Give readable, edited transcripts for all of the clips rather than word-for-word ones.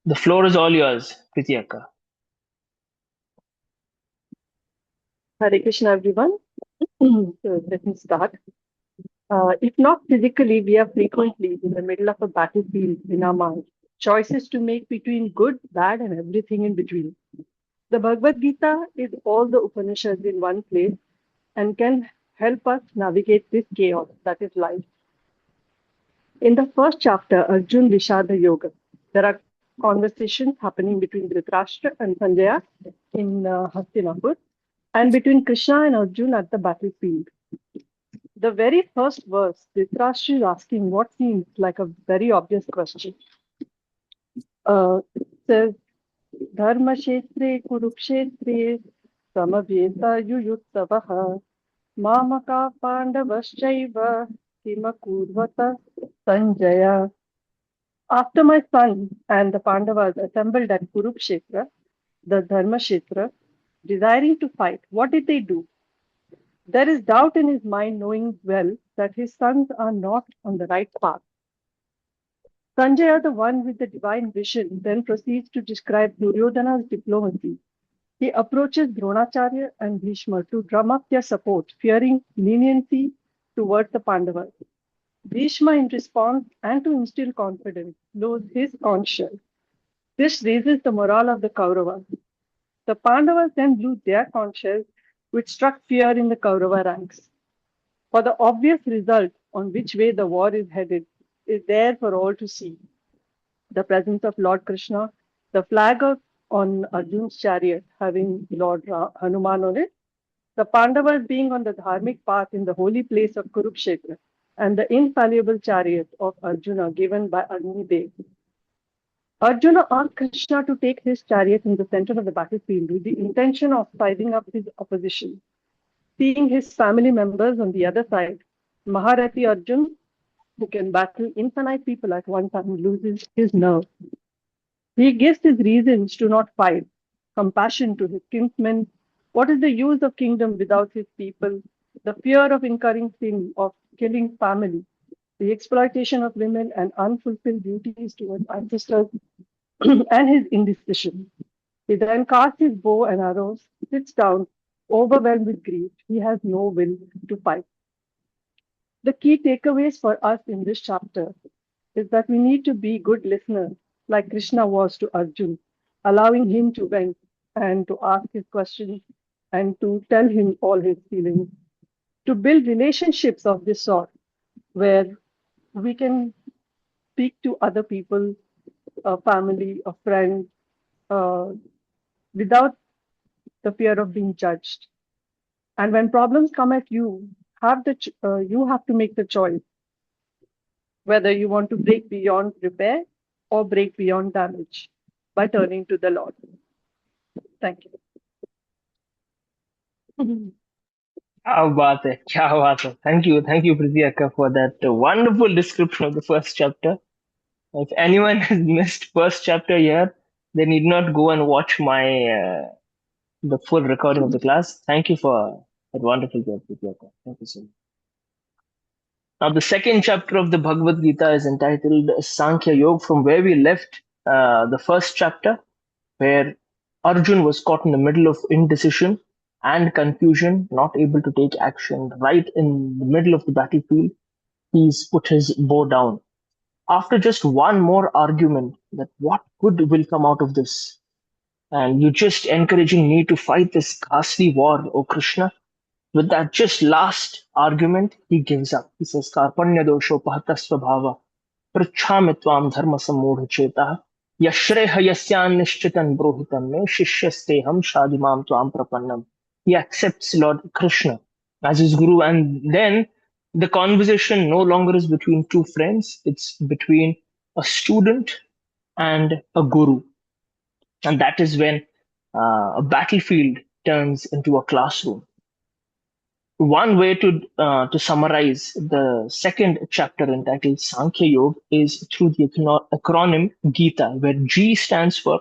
The floor is all yours, Prityaka. Hare Krishna, everyone. So let me start. If not physically, we are frequently in the middle of a battlefield in our mind. Choices to make between good, bad, and everything in between. The Bhagavad Gita is all the Upanishads in one place and can help us navigate this chaos that is life. In the first chapter, Arjun Vishada Yoga, there are conversations happening between Dhritarashtra and Sanjaya in Hastinapur and between Krishna and Arjun at the battlefield. The very first verse, Dhritarashtra is asking what seems like a very obvious question. It says, Dharma Kshetre Kurukshetre Samaveta Yuyutsavaha Mamaka Pandavaschaiva Kimakurvata Sanjaya. After my son and the Pandavas assembled at Kurukshetra, the Dharma Kshetra, desiring to fight, what did they do? There is doubt in his mind, knowing well that his sons are not on the right path. Sanjaya, the one with the divine vision, then proceeds to describe Duryodhana's diplomacy. He approaches Dronacharya and Bhishma to drum up their support, fearing leniency towards the Pandavas. Bhishma, in response and to instill confidence, blows his conch shell. This raises the morale of the Kauravas. The Pandavas then blew their conch shells, which struck fear in the Kaurava ranks. For the obvious result on which way the war is headed is there for all to see. The presence of Lord Krishna, the flag on Arjun's chariot having Lord Hanuman on it, the Pandavas being on the dharmic path in the holy place of Kurukshetra, and the infallible chariot of Arjuna given by Agni Dev. Arjuna asked Krishna to take his chariot in the center of the battlefield with the intention of sizing up his opposition. Seeing his family members on the other side, Maharathi Arjuna, who can battle infinite people at one time, loses his nerve. He gives his reasons to not fight, compassion to his kinsmen. What is the use of kingdom without his people? The fear of incurring sin, of killing family, the exploitation of women and unfulfilled duties towards ancestors, and his indecision. He then casts his bow and arrows, sits down, overwhelmed with grief. He has no will to fight. The key takeaways for us in this chapter is that we need to be good listeners, like Krishna was to Arjun, allowing him to vent and to ask his questions and to tell him all his feelings. To build relationships of this sort, where we can speak to other people, a family, a friend, uh, without the fear of being judged. And when problems come at you, you have to make the choice whether you want to break beyond repair or break beyond damage by turning to the Lord. Thank you. क्या बात है, क्या बात है. Thank you, Prityaka, for that wonderful description of the first chapter. If anyone has missed first chapter here, they need not go and watch the full recording of the class. Thank you for that wonderful job, Prityaka. Thank you so much. Now, the second chapter of the Bhagavad Gita is entitled Sankhya Yoga, from where we left the first chapter, where Arjun was caught in the middle of indecision and confusion, not able to take action. Right in the middle of the battlefield, he's put his bow down. After just one more argument, that what good will come out of this? And you're just encouraging me to fight this ghastly war, O Krishna. With that just last argument, he gives up. He says, Karpanya dosho pahatasva bhava pruchhami tvam dharma sammudha cheta yashreha yasyan nishchitan brohitam me shishyasteham shadimam tvam prapannam. He accepts Lord Krishna as his guru, and then the conversation no longer is between two friends, it's between a student and a guru. And that is when a battlefield turns into a classroom. One way to summarize the second chapter entitled Sankhya Yoga is through the acronym Gita, where G stands for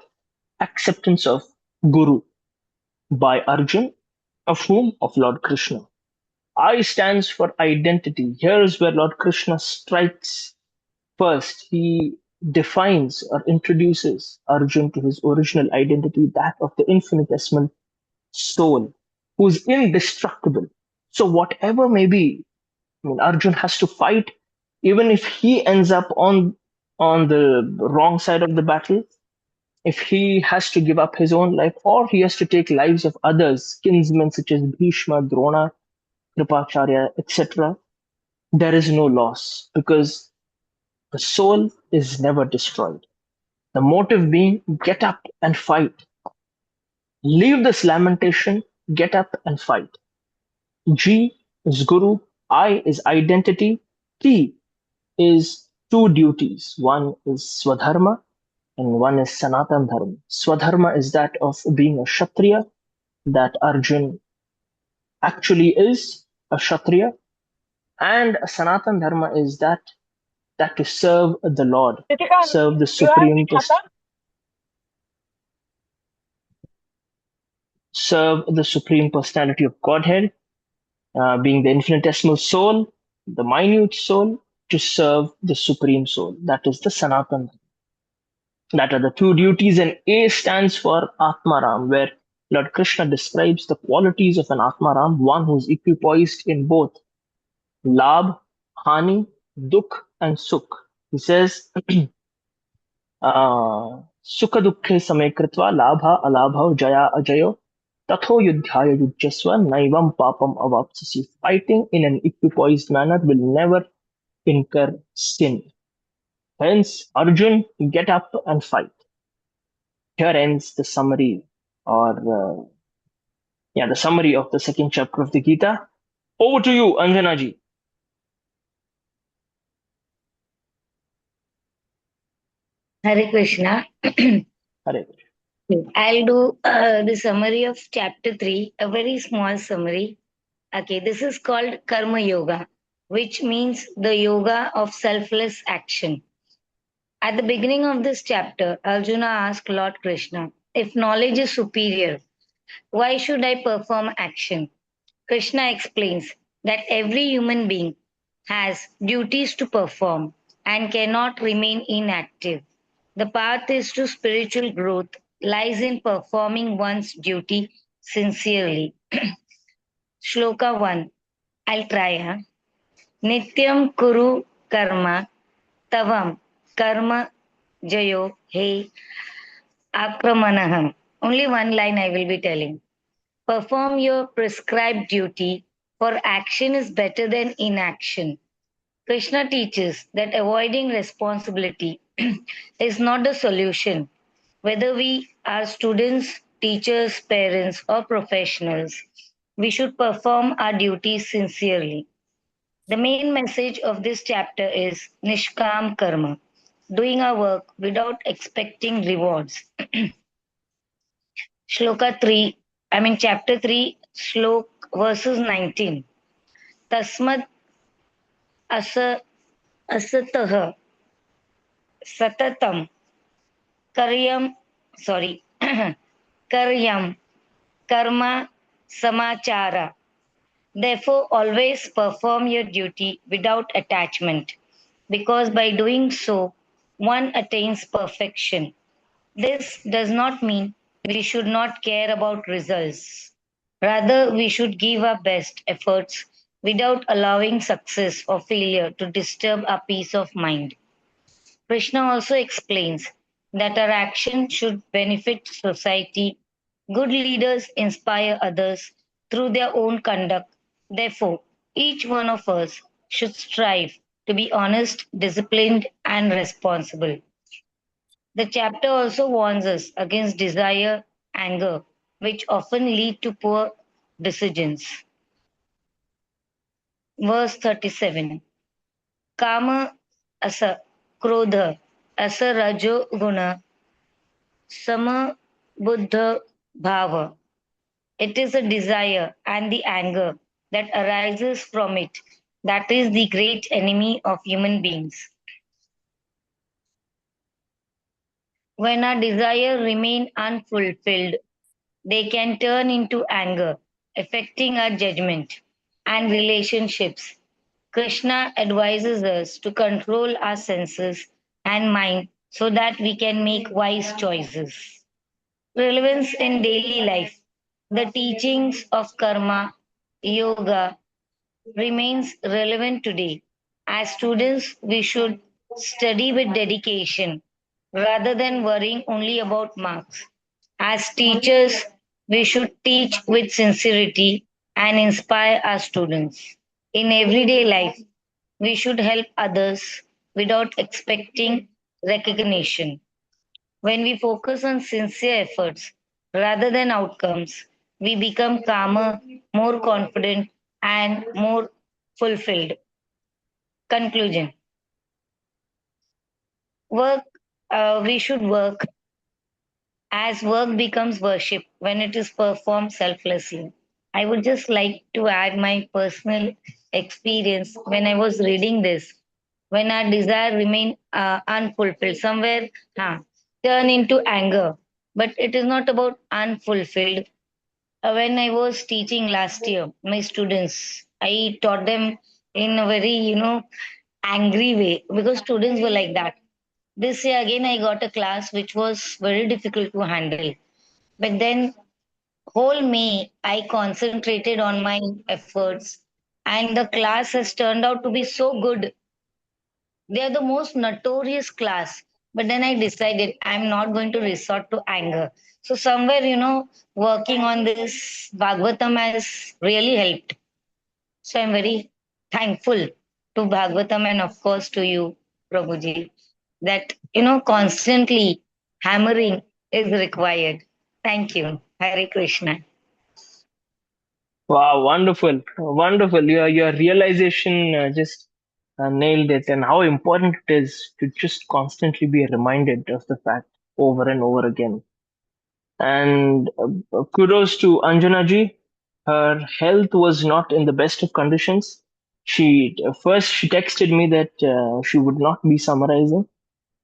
acceptance of Guru by Arjun, of whom? Of Lord Krishna. I stands for identity. Here is where Lord Krishna strikes first. He defines or introduces Arjun to his original identity, that of the infinitesimal soul, who's indestructible. So whatever may be, I mean, Arjun has to fight, even if he ends up on the wrong side of the battle, if he has to give up his own life, or he has to take lives of others, kinsmen such as Bhishma, Drona, Kripacharya, etc., there is no loss because the soul is never destroyed. The motive being get up and fight. Leave this lamentation, get up and fight. G is Guru, I is identity, T is two duties. One is Swadharma and one is Sanatan Dharma. Swadharma is that of being a Kshatriya, that Arjun actually is a Kshatriya, and Sanatan Dharma is that to serve the Lord, serve the supreme personality of Godhead, being the infinitesimal soul, the minute soul, to serve the supreme soul. That is the Sanatan. That are the two duties, and A stands for Atmaram, where Lord Krishna describes the qualities of an Atmaram, one who is equipoised in both Labh, Hani, Dukh, and Sukh. He says, Sukha Dukhe Same Kritva, Labha, Alabha, Jaya, Ajayo, Tatho Yudhyaya Yujyasva, Naivam Papam Avapsasi. Fighting in an equipoised manner will never incur sin. Hence, Arjun, get up and fight. Here ends the summary, or the summary of the second chapter of the Gita. Over to you, Anjana ji. Hare Krishna. Hare. I'll do the summary of chapter 3, a very small summary. Okay, this is called Karma Yoga, which means the yoga of selfless action. At the beginning of this chapter, Arjuna asked Lord Krishna, if knowledge is superior, why should I perform action? Krishna explains that every human being has duties to perform and cannot remain inactive. The path is to spiritual growth lies in performing one's duty sincerely. Shloka 1. I'll try. Nityam kuru karma tavam karma jayo he akramanaham. Only one line I will be telling. Perform your prescribed duty, for action is better than inaction. Krishna teaches that avoiding responsibility is not the solution. Whether we are students, teachers, parents, or professionals, we should perform our duties sincerely. The main message of this chapter is Nishkam Karma, doing our work without expecting rewards. Chapter 3, Shlok verses 19. Tasmad asa asatah satatam karyam, karyam karma samachara. Therefore, always perform your duty without attachment, because by doing so, one attains perfection. This does not mean we should not care about results. Rather, we should give our best efforts without allowing success or failure to disturb our peace of mind. Krishna also explains that our action should benefit society. Good leaders inspire others through their own conduct. Therefore, each one of us should strive to be honest, disciplined, and responsible. The chapter also warns us against desire, anger, which often lead to poor decisions. Verse 37. Kama asa krodha asa rajo guna sama buddha bhava. It is a desire and the anger that arises from it that is the great enemy of human beings. When our desires remain unfulfilled, they can turn into anger, affecting our judgment and relationships. Krishna advises us to control our senses and mind so that we can make wise choices. Relevance in daily life. The teachings of karma, yoga remains relevant today. As students, we should study with dedication rather than worrying only about marks. As teachers, we should teach with sincerity and inspire our students. In everyday life, we should help others without expecting recognition. When we focus on sincere efforts rather than outcomes, we become calmer, more confident, and more fulfilled. Conclusion. Work, we should work as work becomes worship when it is performed selflessly. I would just like to add my personal experience when I was reading this. When our desire remain unfulfilled, somewhere turn into anger. But it is not about unfulfilled. When I was teaching last year, my students, I taught them in a very, angry way because students were like that. This year again, I got a class which was very difficult to handle. But then, whole May, I concentrated on my efforts, and the class has turned out to be so good. They are the most notorious class. But then I decided I'm not going to resort to anger. So, somewhere, working on this Bhagavatam has really helped. So, I'm very thankful to Bhagavatam and, of course, to you, Prabhuji, that, constantly hammering is required. Thank you. Hare Krishna. Wow, wonderful, wonderful. Your realization just nailed it, and how important it is to just constantly be reminded of the fact over and over again. And kudos to Anjana ji. Her health was not in the best of conditions. She texted me that she would not be summarizing,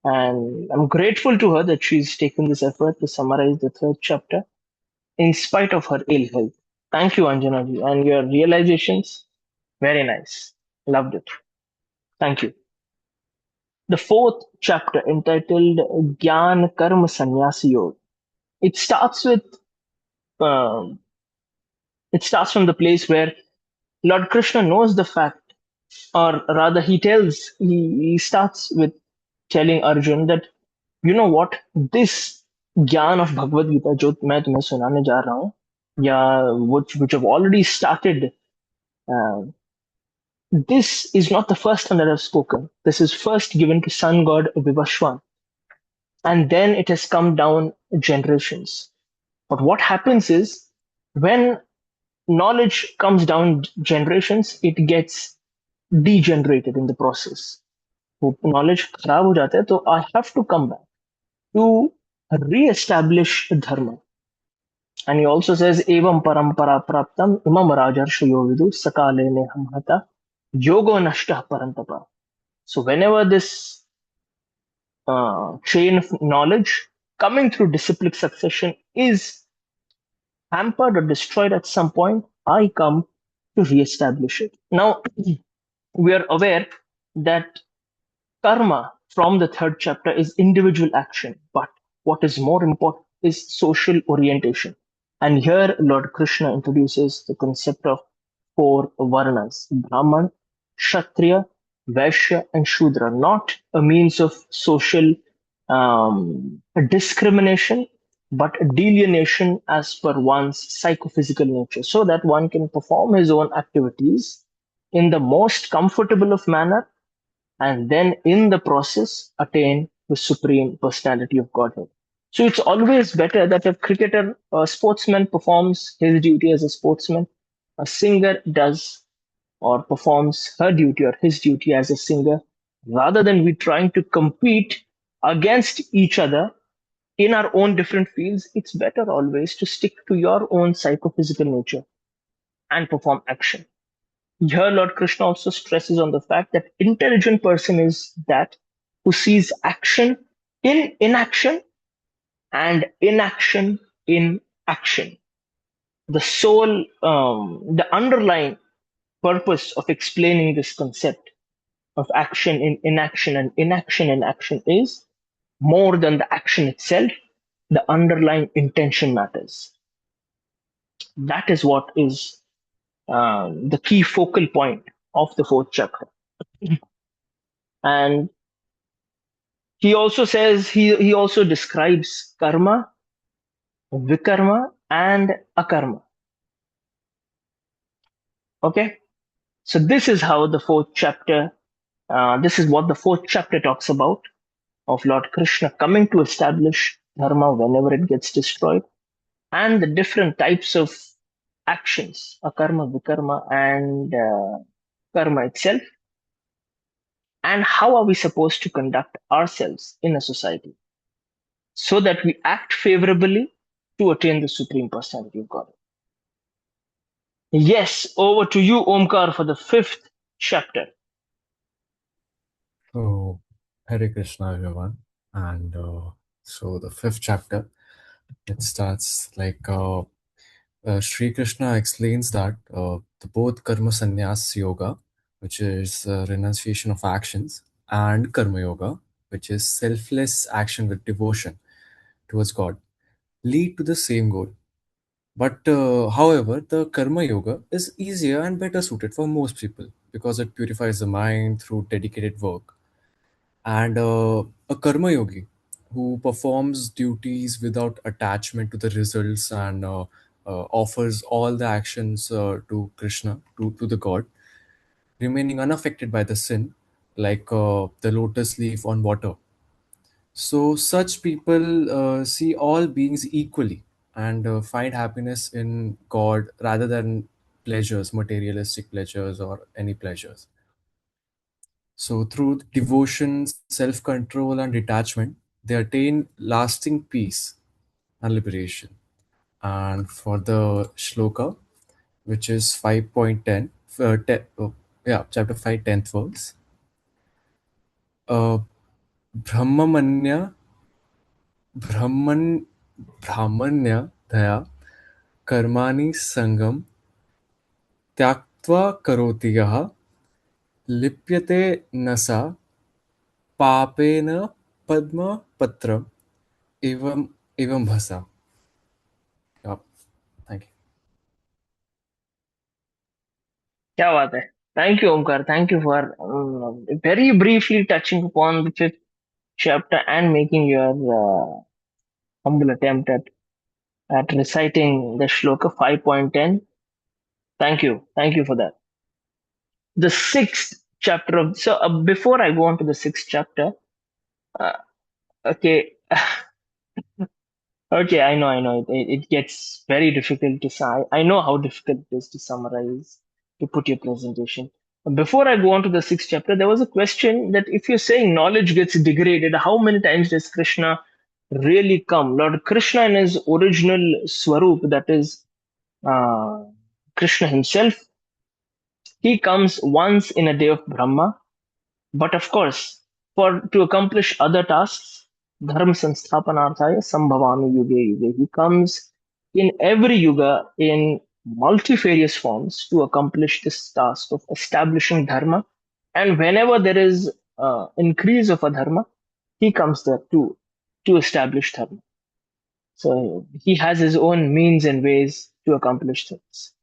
and I'm grateful to her that she's taken this effort to summarize the third chapter in spite of her ill health. Thank you, Anjana ji, and your realizations, very nice. Loved it. Thank you. The fourth chapter, entitled Gyan Karma Sannyasi Yoga. It starts with um, it starts from the place where Lord Krishna knows the fact, or rather, he starts with telling Arjun that, you know what, this ज्ञान of Bhagavad Gita जो मैं तुम्हें सुनाने जा रहा हूँ, या which have already started, uh, this is not the first time that I've spoken. This is first given to sun god Vivashwan, and then it has come down generations. But what happens is, when knowledge comes down generations, it gets degenerated in the process. वो knowledge खराब हो जाता है, तो I have to come back to re-establish dharma. And he also says, evam parampara praptam imam rajarshayo vidu sakale neham hata yogo nashta parantapa. So whenever this chain of knowledge coming through disciplic succession is hampered or destroyed at some point, I come to re-establish it. Now, we are aware that karma from the third chapter is individual action, but what is more important is social orientation. And here, Lord Krishna introduces the concept of four varnas: Brahman, Kshatriya, Vaishya, and Shudra, not a means of social discrimination, but a delineation as per one's psychophysical nature, so that one can perform his own activities in the most comfortable of manner, and then in the process attain the supreme personality of Godhead. So it's always better that a cricketer, a sportsman, performs his duty as a sportsman, a singer does or performs her duty or his duty as a singer, rather than we trying to compete against each other in our own different fields. It's better always to stick to your own psychophysical nature and perform action. Here, Lord Krishna also stresses on the fact that intelligent person is that who sees action in inaction and inaction in action. The the underlying purpose of explaining this concept of action in inaction and inaction in action is more than the action itself, the underlying intention matters. That is what is the key focal point of the fourth chapter. And he also says, he also describes karma, vikarma, and akarma. Okay? So this is how the fourth chapter, this is what the fourth chapter talks about, of Lord Krishna coming to establish dharma whenever it gets destroyed, and the different types of actions, akarma, vikarma, and karma itself, and how are we supposed to conduct ourselves in a society so that we act favorably to attain the Supreme Personality of God. Yes, over to you, Omkar, for the fifth chapter. So, Hare Krishna, everyone. And so, the fifth chapter, it starts like Sri Krishna explains that the both karma sannyas yoga, which is renunciation of actions, and karma yoga, which is selfless action with devotion towards God, lead to the same goal. But however, the karma yoga is easier and better suited for most people because it purifies the mind through dedicated work. And a karma yogi who performs duties without attachment to the results and offers all the actions to Krishna, to the God, remaining unaffected by the sin, like the lotus leaf on water. So, such people see all beings equally and find happiness in God rather than pleasures, materialistic pleasures, or any pleasures. So, through devotion, self control, and detachment, they attain lasting peace and liberation. And for the shloka, which is 5.10, chapter 5, 10th verse, uh, Brahmamanya, Brahman, Brahmanya Daya, Karmani Sangam, Tyaktva Karoti Yaha, Lipyate Nasa, Papena Padma Patram, Evam Bhasa. Yep. Thank you. क्या बात है. Thank you, Omkar. Thank you for very briefly touching upon the fifth chapter and making your humble attempt at reciting the shloka 5.10. Thank you. Thank you for that. The sixth chapter of, so before I go on to the sixth chapter, uh, okay, okay, I know it gets very difficult to say. I know how difficult it is to summarize, to put your presentation. Before I go on to the sixth chapter, there was a question that if you're saying knowledge gets degraded, how many times does Krishna really come? Lord Krishna in his original swarup, that is uh, Krishna himself, he comes once in a day of Brahma. But of course, for to accomplish other tasks, dharma sansthapanarthaya sambhavami yuge yuge. He comes in every yuga in multifarious forms to accomplish this task of establishing dharma. And whenever there is increase of a dharma, he comes there to establish dharma. So he has his own means and ways to accomplish things.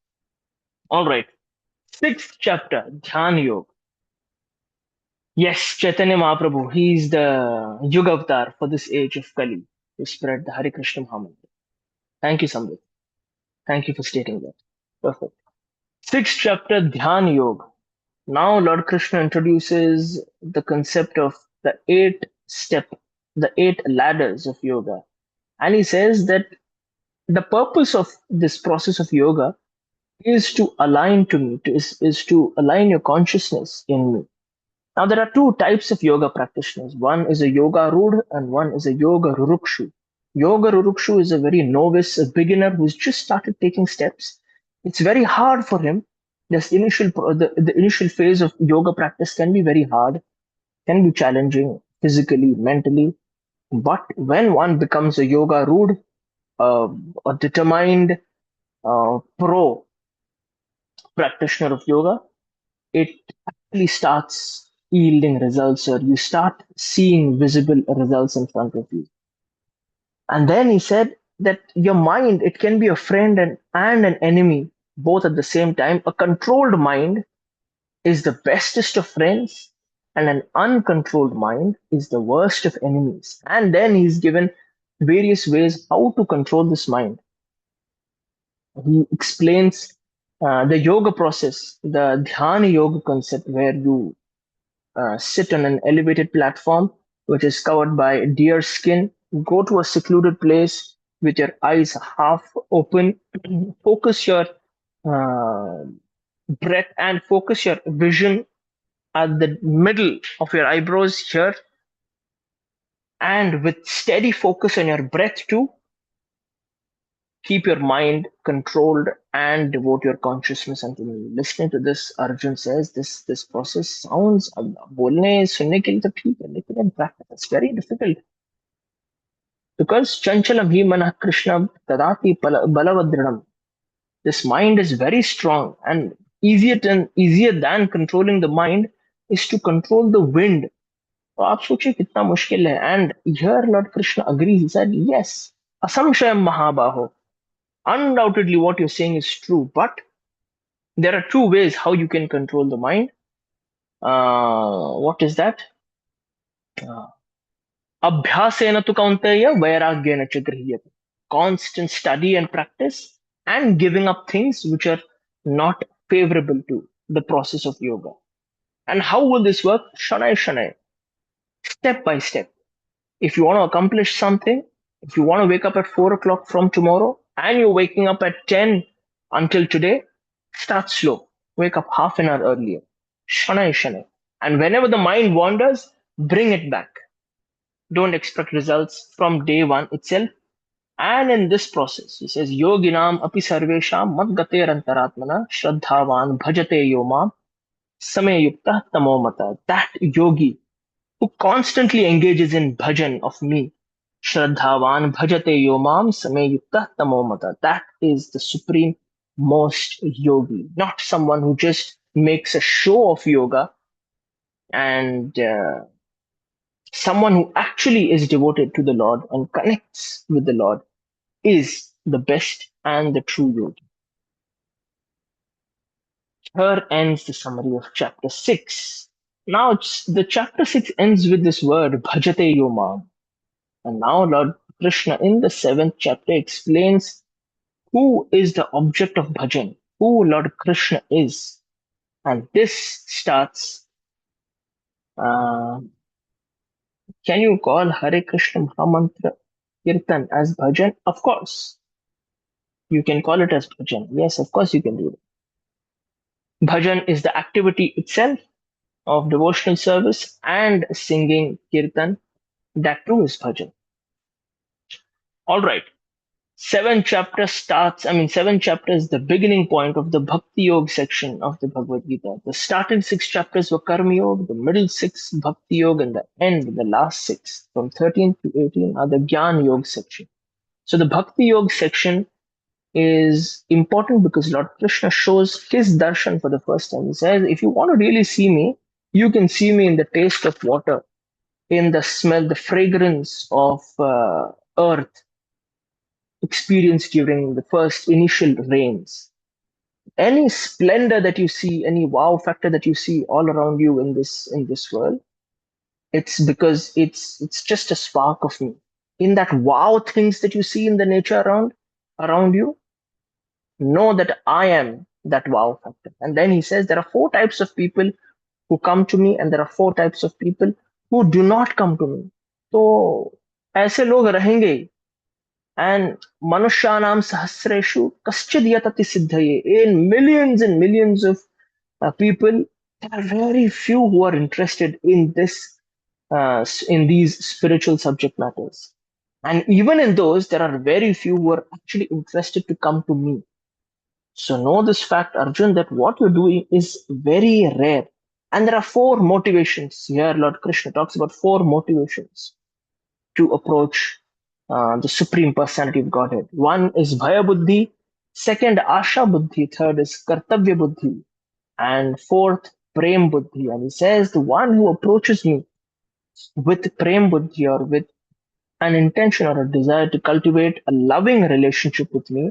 All right. Sixth chapter, Dhyan Yoga. Yes, Chaitanya Mahaprabhu, he is the Yuga Avatar for this age of Kali to spread the Hare Krishna Mahamantra. Thank you, Samrit. Thank you for stating that. Perfect. Sixth chapter, Dhyan Yoga. Now, Lord Krishna introduces the concept of the the eight ladders of yoga. And he says that the purpose of this process of yoga is to align to me, is to align your consciousness in me. Now, there are two types of yoga practitioners. One is a yoga rudh and one is a yoga rurukshu. Yoga rurukshu is a very novice, a beginner who's just started taking steps. It's very hard for him. The initial phase of yoga practice can be very hard, can be challenging physically, mentally. But when one becomes a yoga rudh, a determined pro practitioner of yoga, it actually starts yielding results, or you start seeing visible results in front of you. And then he said that your mind, it can be a friend and an enemy both at the same time. A controlled mind is the bestest of friends, and an uncontrolled mind is the worst of enemies. And then he's given various ways how to control this mind. He explains the yoga process, the dhyana yoga concept, where you sit on an elevated platform which is covered by deer skin, go to a secluded place with your eyes half open, focus your uh, breath and focus your vision at the middle of your eyebrows here, and with steady focus on your breath too, keep your mind controlled and devote your consciousness unto me. Listening to this, Arjun says this process sounds बोलने सुनने के लिए तो ठीक है, लेकिन in practice it's very difficult, because chanchalam hi manah krishna tadati balavadrinam. This mind is very strong, and easier than controlling the mind is to control the wind. तो आप सोचिए कितना मुश्किल है. And here Lord Krishna agrees. He said, yes, asamshayam mahabaho. Undoubtedly, what you're saying is true, but there are two ways how you can control the mind. What is that? Abhyasena tu kaunteya vairagyena ch grihiyate. Constant study and practice, and giving up things which are not favorable to the process of yoga. And how will this work? Shanai shanai, step by step. If you want to accomplish something, if you want to wake up at 4 o'clock from tomorrow and you're waking up at 10 until today, start slow. Wake up half an hour earlier. Shanai shanai. And whenever the mind wanders, bring it back. Don't expect results from day one itself. And in this process, he says, Yoginam api sarvesham madgater antaratmana shraddhavan bhajate yomam samyukta tamomata. That yogi who constantly engages in bhajan of me, Shraddhavan bhajate yomam samyukta tamomata. That is the supreme most yogi, not someone who just makes a show of yoga, and someone who actually is devoted to the Lord and connects with the Lord is the best and the true yogi. Here ends the summary of chapter 6. Now, the chapter 6 ends with this word, bhajate yomam. And now Lord Krishna in the 7th chapter explains who is the object of bhajan, who Lord Krishna is. And this starts, can you call Hare Krishna Mahamantra Kirtan as bhajan? Of course. You can call it as bhajan. Yes, of course you can do it. Bhajan is the activity itself of devotional service, and singing Kirtan, that too is bhajan. All right. 7th chapter starts, 7th chapter is the beginning point of the Bhakti Yoga section of the Bhagavad Gita. The starting 6 chapters were Karma Yoga, the middle 6 Bhakti Yoga, and the end, the last 6, from 13 to 18, are the Gyan Yoga section. So the Bhakti Yoga section is important because Lord Krishna shows his darshan for the first time. He says, if you want to really see me, you can see me in the taste of water, in the smell, the fragrance of earth, experienced during the first initial rains. Any splendor that you see, any wow factor that you see all around you in this world, it's because it's just a spark of me. In that wow things that you see in the nature around you, know that I am that wow factor. And then he says there are 4 types of people who come to me, and there are 4 types of people who do not come to me. So ऐसे लोग रहेंगे ही. And manushanam sahasreshu kaschid yatati siddhaye. In millions and millions of people, there are very few who are interested in these spiritual subject matters. And even in those, there are very few who are actually interested to come to me. So know this fact, Arjun, that what you're doing is very rare. And there are 4 motivations. Here, Lord Krishna talks about 4 motivations to approach the Supreme Personality of Godhead. 1 is Bhaya Buddhi, 2nd Asha Buddhi, 3rd is Kartavya Buddhi, and 4th prem buddhi. And he says, the one who approaches me with prem buddhi, or with an intention or a desire to cultivate a loving relationship with me,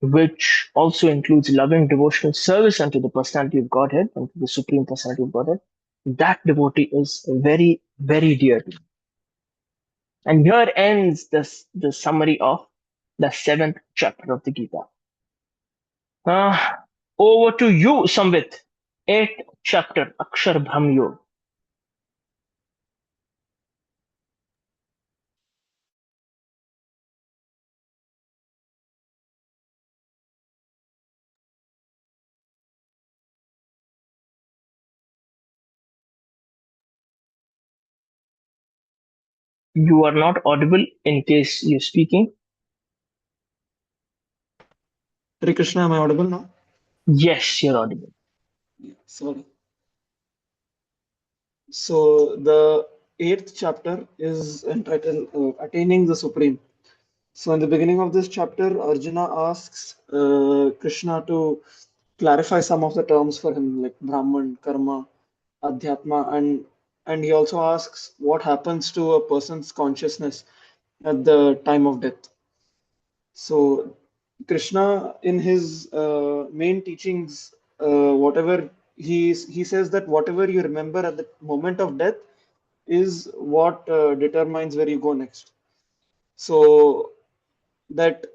which also includes loving devotional service unto the personality of Godhead, unto the Supreme Personality of Godhead, that devotee is very, very dear to me. And here ends the summary of the seventh chapter of the Gita. Uh, Over to you, Samvit. Eighth chapter, Akshar Brahm Yog. You are not audible in case you're speaking. Hare Krishna, am I audible now? Yes, you're audible. Yeah, sorry. So the eighth chapter is entitled Attaining the Supreme. So in the beginning of this chapter, Arjuna asks Krishna to clarify some of the terms for him, like Brahman, Karma, Adhyatma, and he also asks what happens to a person's consciousness at the time of death. So Krishna, in his main teachings, whatever he says that whatever you remember at the moment of death is what determines where you go next. So that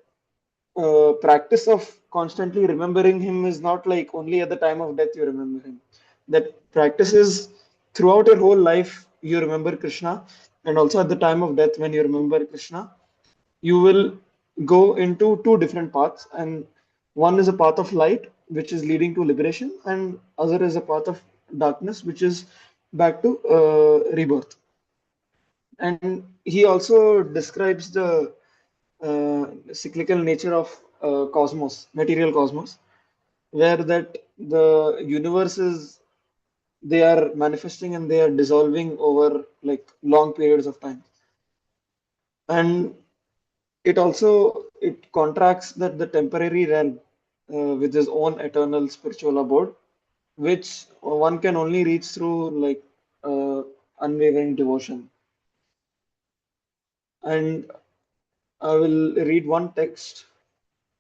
practice of constantly remembering him is not like only at the time of death you remember him. That practice is throughout your whole life you remember Krishna, and also at the time of death when you remember Krishna, you will go into two different paths, and one is a path of light which is leading to liberation, and other is a path of darkness which is back to rebirth. And he also describes the cyclical nature of cosmos, material cosmos, where that the universe is, they are manifesting and they are dissolving over like long periods of time. And it also it contracts that the temporary realm with his own eternal spiritual abode, which one can only reach through like unwavering devotion. And I will read one text,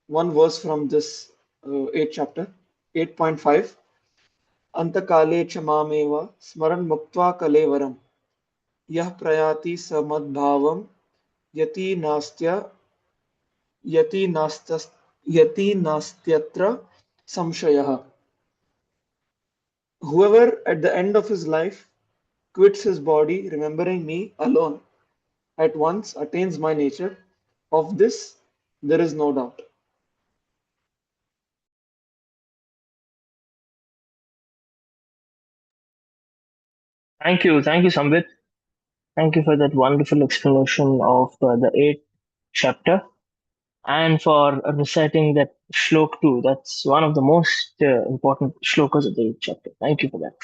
one verse from this 8th chapter, 8.5. Antakale च मामेव स्मरन् मुक्त्वा कलेवरम् यः प्रयाति स मद्भावम् यति नास्त्य यति नास्त यति नास्त्यत्र samshayah. Whoever at the end of his life quits his body, remembering me alone, at once attains my nature. Of this there is no doubt. Thank you, Samvit. Thank you for that wonderful explanation of the eighth chapter, and for reciting that shlok too. That's one of the most important shlokas of the eighth chapter. Thank you for that.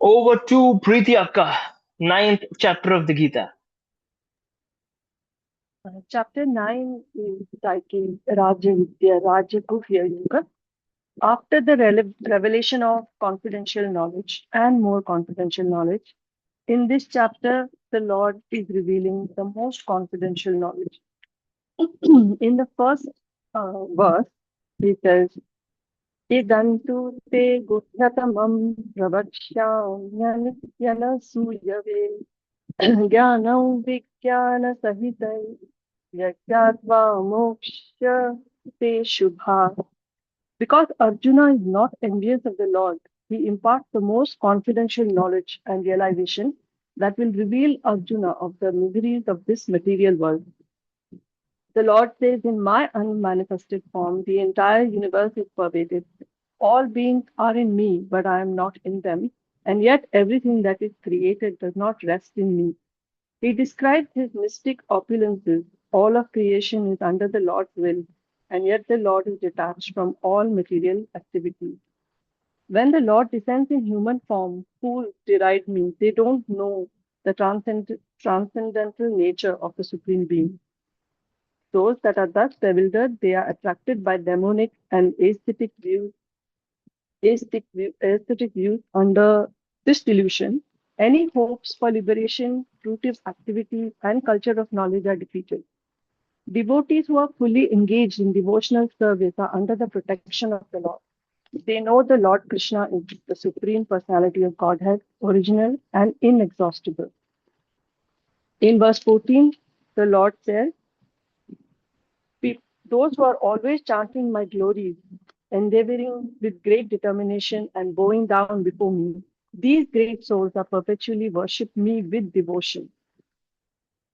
Over to Preeti Akka, ninth chapter of the Gita. Chapter 9 is titled Raja Vidya, Raja Guhya Yoga. After the revelation of confidential knowledge and more confidential knowledge, in this chapter, the Lord is revealing the most confidential knowledge. In the first verse, he says, Idantu te guhyatamam pravakshyamyana suyave jnanam vijnana sahitai yakyatva moksha te shubha. Because Arjuna is not envious of the Lord, he imparts the most confidential knowledge and realization that will reveal Arjuna of the miseries of this material world. The Lord says, in my unmanifested form, the entire universe is pervaded. All beings are in me, but I am not in them, and yet everything that is created does not rest in me. He describes his mystic opulences. All of creation is under the Lord's will, and yet the Lord is detached from all material activity. When the Lord descends in human form, fools deride me. They don't know the transcendental nature of the Supreme Being. Those that are thus bewildered, they are attracted by demonic and aesthetic views aesthetic views under this delusion, any hopes for liberation, fruitive activity, and culture of knowledge are defeated. Devotees who are fully engaged in devotional service are under the protection of the Lord. They know the Lord Krishna is the Supreme Personality of Godhead, original and inexhaustible. In verse 14, the Lord says, those who are always chanting my glories, endeavoring with great determination and bowing down before me, these great souls are perpetually worship me with devotion.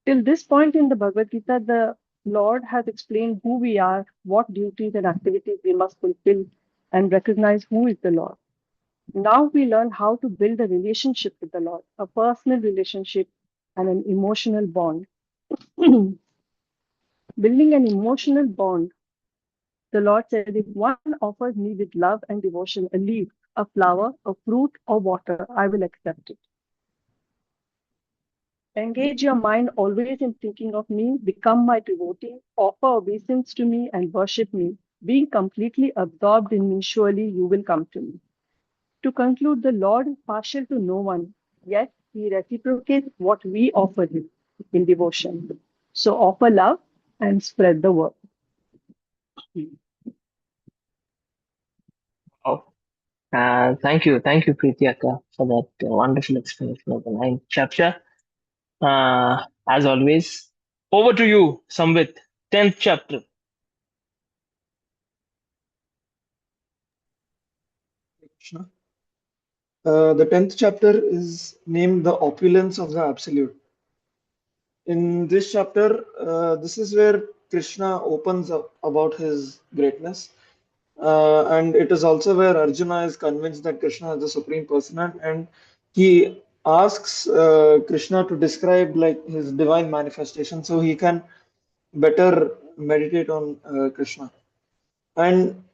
Till this point in the Bhagavad Gita, the Lord has explained who we are, what duties and activities we must fulfill, and recognize who is the Lord. Now we learn how to build a relationship with the Lord, a personal relationship and an emotional bond. Building an emotional bond, the Lord said, if one offers me with love and devotion a leaf, a flower, a fruit, or water, I will accept it. Engage your mind always in thinking of me, become my devotee, offer obeisance to me, and worship me. Being completely absorbed in me, surely you will come to me. To conclude, the Lord is partial to no one, yet he reciprocates what we offer him in devotion. So offer love and spread the word. Oh, thank you, Preeti Akka, for that wonderful explanation of the ninth chapter. As always, over to you, Samvit, 10th chapter. Krishna. The 10th chapter is named The Opulence of the Absolute. In this chapter, this is where Krishna opens up about his greatness. And it is also where Arjuna is convinced that Krishna is the Supreme Personality, and he asks Krishna to describe like his divine manifestation so he can better meditate on Krishna. And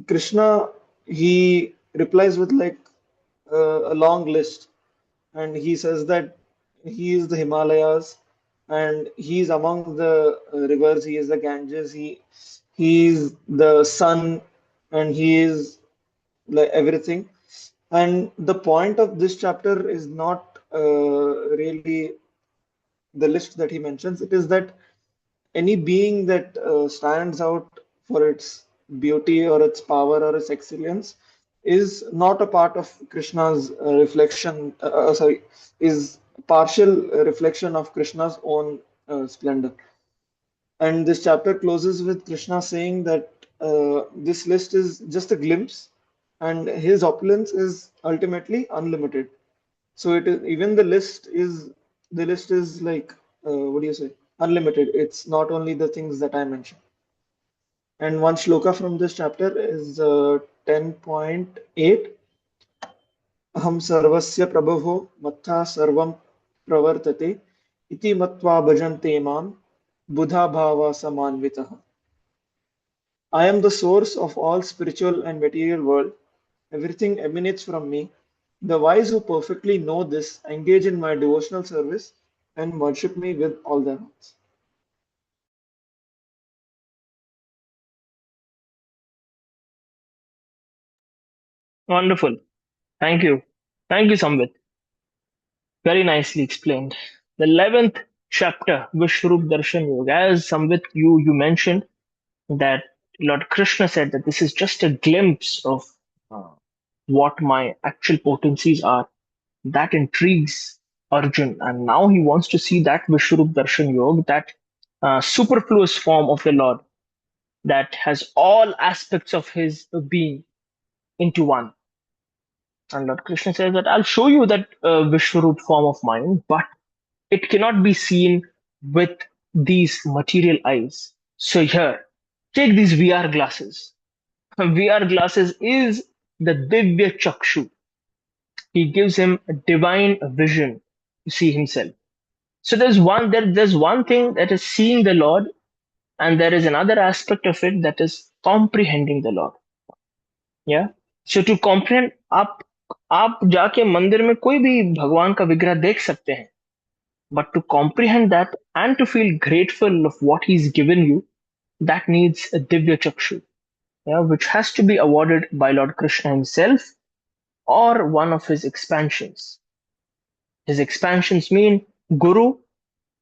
Krishna, he replies with like a long list, and he says that he is the Himalayas, and he is among the rivers. He is the Ganges. He is the sun, and he is like everything. And the point of this chapter is not really the list that he mentions. It is that any being that stands out for its beauty or its power or its excellence is not a part of Krishna's reflection, sorry, is partial reflection of Krishna's own splendor. And this chapter closes with Krishna saying that this list is just a glimpse and his opulence is ultimately unlimited. So it is even the list is like what do you say? Unlimited. It's not only the things that I mentioned. And one shloka from this chapter is 10.8. Aham sarvasya prabho mattha sarvam pravartate iti matva bhajante mam buddha bhava samanvitah. I am the source of all spiritual and material world. Everything emanates from me. The wise who perfectly know this engage in my devotional service and worship me with all their hearts. Wonderful. Thank you. Thank you, Samvit. Very nicely explained. The 11th chapter, Vishrup Darshan Yoga. As Samvit, you mentioned that Lord Krishna said that this is just a glimpse of uh, what my actual potencies are. That intrigues Arjun, and now he wants to see that Vishrup Darshan Yoga, that superfluous form of the Lord that has all aspects of his being into one. And Lord Krishna says that I'll show you that Vishwarup form of mine, but it cannot be seen with these material eyes. So here, take these VR glasses. VR glasses is the Divya Chakshu. He gives him a divine vision to see himself. So there's one thing that is seeing the Lord, and there is another aspect of it that is comprehending the Lord. Yeah. So to comprehend, आप जाके मंदिर में कोई भी भगवान का विग्रह देख सकते हैं, but to comprehend that and to feel grateful of what he's given you, that needs a divya chakshu. yeah, which has to be awarded by Lord Krishna himself or one of his expansions. His expansions mean Guru,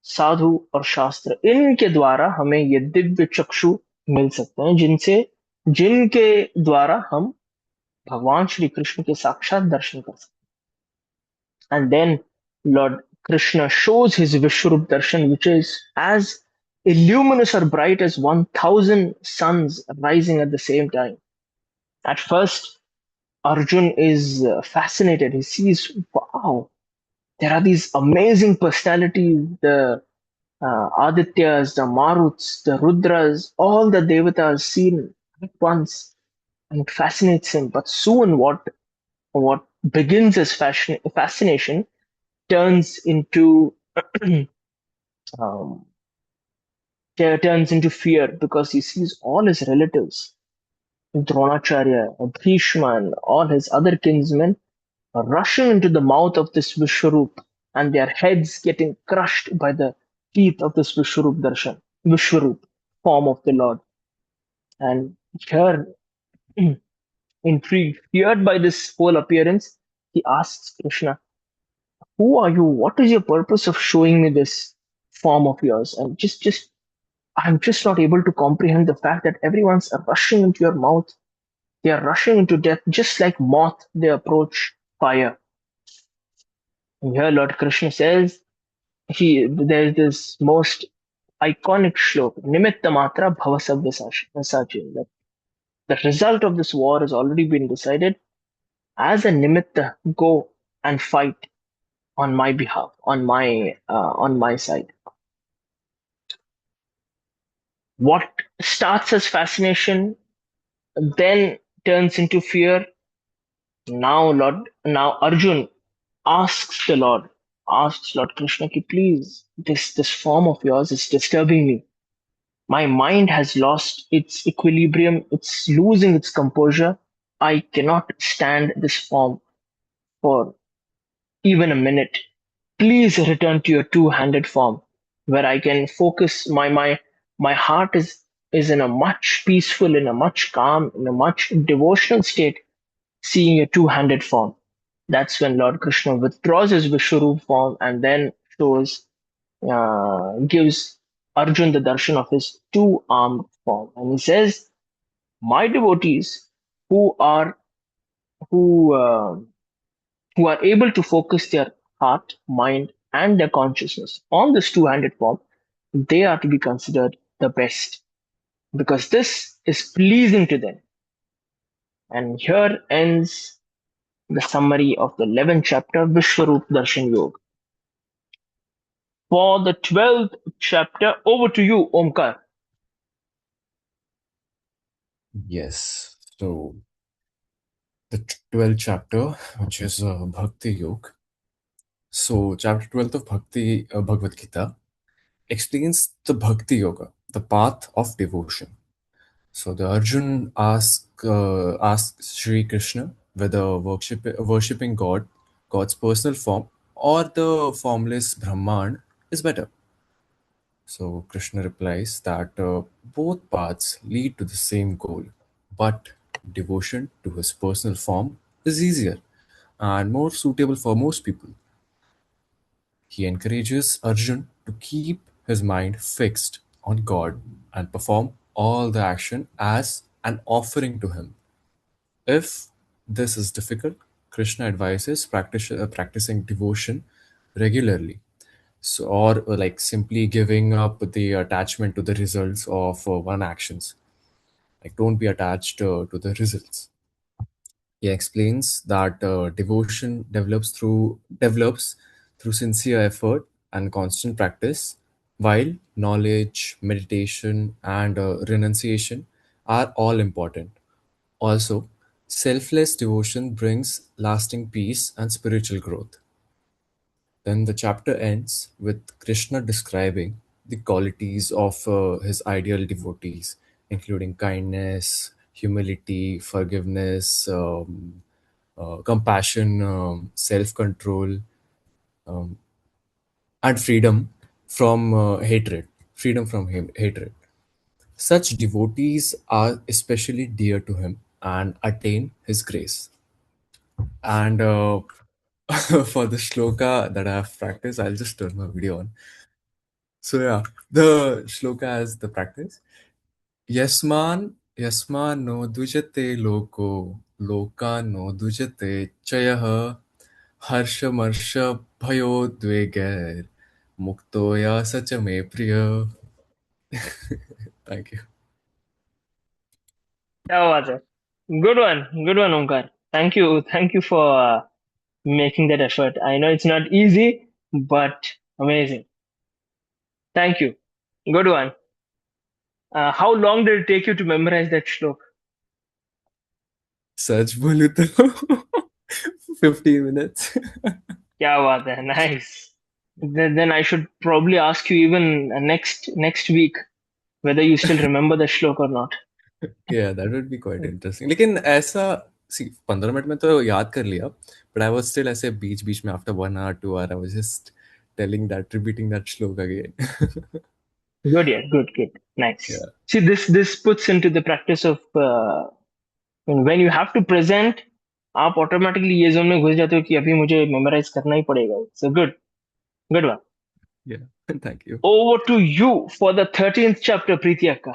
साधु और शास्त्र, इनके द्वारा हमें ये दिव्य चक्षु मिल सकते हैं जिनके द्वारा हम भगवान श्री कृष्ण के साक्षात दर्शन कर सकते हैं. And then Lord Krishna shows his Vishwarup darshan, which is as illuminous or bright as 1,000 suns rising at the same time. At first, Arjun is fascinated. He sees, wow, there are these amazing personalities, the Adityas, the Maruts, the Rudras, all the Devatas seen at once, and it fascinates him. But soon, what begins as fascination turns into um, turns into fear because he sees all his relatives, Dronacharya, Bhishma, and all his other kinsmen rushing into the mouth of this Vishwarup, and their heads getting crushed by the teeth of this Vishwarup form of the Lord. And here, intrigued, feared by this whole appearance, he asks Krishna, "Who are you? What is your purpose of showing me this form of yours?" And I'm just not able to comprehend the fact that everyone's rushing into your mouth. They are rushing into death, just like moth. They approach fire. And here, Lord Krishna says, there's this most iconic shlok, Nimitta Matra Bhavasabhya Sachin. That the result of this war has already been decided. As a nimitta, go and fight on my behalf, on my side. What starts as fascination then turns into fear. Now Arjun asks Lord Krishna, ki, please, this form of yours is disturbing me. My mind has lost its equilibrium. It's losing its composure. I cannot stand this form for even a minute. Please return to your two-handed form, where I can focus my heart is in a much peaceful, in a much calm, in a much devotional state, seeing your two-handed form. That's when Lord Krishna withdraws his Vishwarup form and then gives Arjun the darshan of his two-armed form, and he says, "My devotees who are who uh, who are able to focus their heart, mind, and their consciousness on this two-handed form, they are to be considered the best because this is pleasing to them." And here ends the summary of the 11th chapter, Vishwarup Darshan Yoga. For the 12th chapter, over to you, Omkar. Yes. So the 12th chapter, which is Bhakti Yoga. So chapter 12th of Bhagavad Gita explains the Bhakti Yoga, the path of devotion. So the Arjun asks Sri Krishna whether worshipping God's personal form, or the formless Brahman is better. So Krishna replies that both paths lead to the same goal, but devotion to his personal form is easier and more suitable for most people. He encourages Arjun to keep his mind fixed on God and perform all the action as an offering to him. If this is difficult, Krishna advises practicing devotion regularly. So, or like simply giving up the attachment to the results of one actions. Like don't be attached to the results. He explains that develops through sincere effort and constant practice, while knowledge, meditation, and renunciation are all important. Also, selfless devotion brings lasting peace and spiritual growth. Then the chapter ends with Krishna describing the qualities of his ideal devotees, including kindness, humility, forgiveness, compassion, self control, and freedom from hatred. Freedom from hatred. Such devotees are especially dear to him and attain his grace. And for the shloka that I have practiced, I'll just turn my video on. So yeah, the shloka as the practice. Yasman no dujate loko, loka no dujate chayah, harsha marsha bhayo dvegair, muktoya sachame priya. Thank you. क्या बात है. Good one, Omkar. Thank you for making that effort. I know it's not easy, but amazing. Thank you. Good one. How long did it take you to memorize that shlok? Sach bolu to 15 minutes. क्या बात है. Nice. Then I should probably ask you even next week whether you still remember the shlok or not. Yeah, that would be quite interesting. लेकिन ऐसा see 15 minute में तो याद कर लिया, but I was still ऐसे बीच बीच में after 1 hour 2 hour I was just telling that repeating that shloka again. Good, yeah, good, nice. Yeah. See, this puts into the practice of when you have to present, आप automatically ये zone में घुस जाते हो कि अभी मुझे memorize करना ही पड़ेगा. So good one. Yeah. Thank you. Over to you for the 13th chapter, Preeti Akka.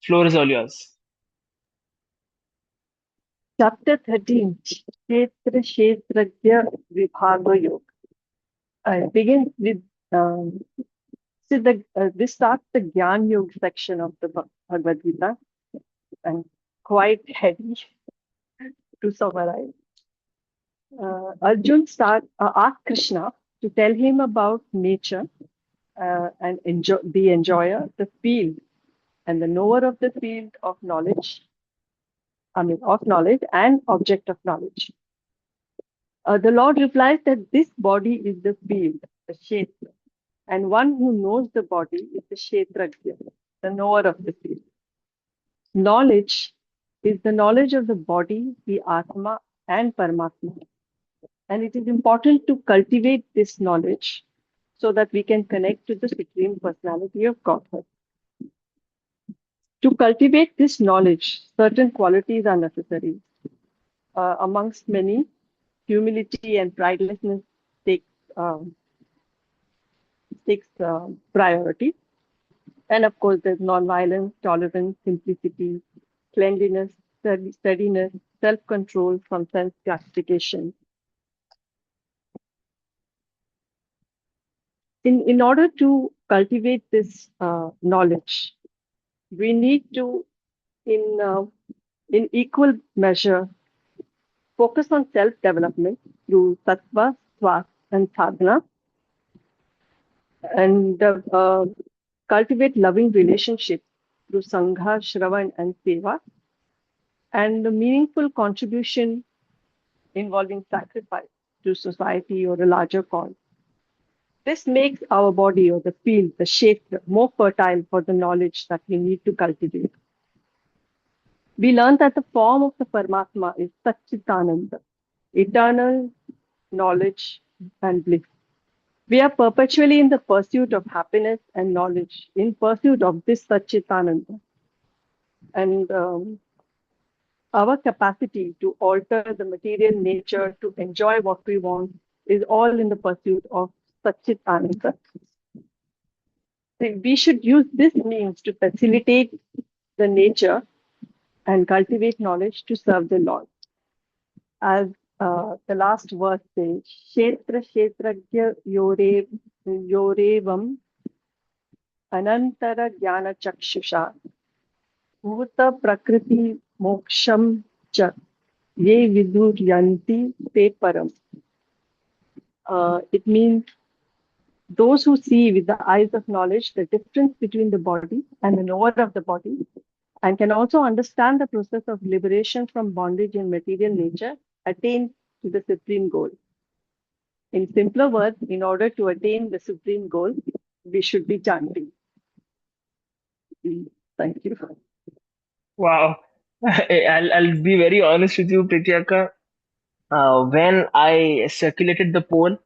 Floor is all yours. Chapter 13, Kshetra Kshetrajya Vibhaga Yoga. It begins with this starts the Gyan Yoga section of the Bhagavad Gita, and quite heavy to summarize. Arjuna asked Krishna to tell him about nature and the enjoyer, the field, and the knower of the field of knowledge. Of knowledge and object of knowledge. The Lord replies that this body is the field, the Kshetra, and one who knows the body is the Kshetrajya, the knower of the field. Knowledge is the knowledge of the body, the Atma, and Paramatma. And it is important to cultivate this knowledge so that we can connect to the Supreme Personality of Godhead. To cultivate this knowledge, certain qualities are necessary. Amongst many, humility and pridelessness takes priority. And of course, there's non-violence, tolerance, simplicity, cleanliness, steadiness, self-control from sense gratification. In order to cultivate this knowledge, we need to, in equal measure, focus on self-development through sattva, swas, and sadhana, and cultivate loving relationships through sangha, shravan, and seva, and the meaningful contribution involving sacrifice to society or a larger cause. This makes our body or the field, the kshetra, more fertile for the knowledge that we need to cultivate. We learn that the form of the Paramatma is Satchitananda, eternal knowledge and bliss. We are perpetually in the pursuit of happiness and knowledge, in pursuit of this Satchitananda. And our capacity to alter the material nature, to enjoy what we want, is all in the pursuit of Satchitananda. We should use this means to facilitate the nature and cultivate knowledge to serve the Lord. As the last verse says, Kshetra Kshetrajya Yorevam Anantara Jnana Chakshusha Bhuta Prakriti Moksham Cha Ye Viduryanti Te Param. It means those who see with the eyes of knowledge the difference between the body and the knower of the body, and can also understand the process of liberation from bondage in material nature, attain to the supreme goal. In simpler words, in order to attain the supreme goal, we should be chanting. Thank you. Wow. I'll be very honest with you, Prityaka. When I circulated the poll,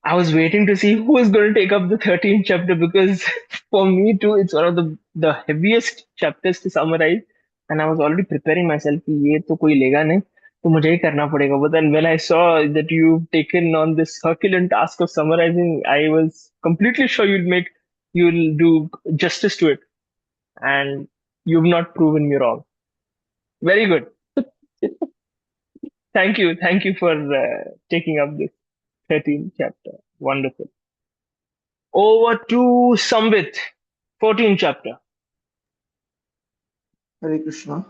I was waiting to see who is going to take up the 13th chapter because for me too, it's one of the heaviest chapters to summarize. And I was already preparing myself कि ये तो कोई लेगा नहीं, तो मुझे ही करना पड़ेगा. But then when I saw that you've taken on this Herculean task of summarizing, I was completely sure you'll do justice to it. And you've not proven me wrong. Very good. Thank you for taking up this 13th chapter. Wonderful. Over to Samvit, 14th chapter. Hare Krishna.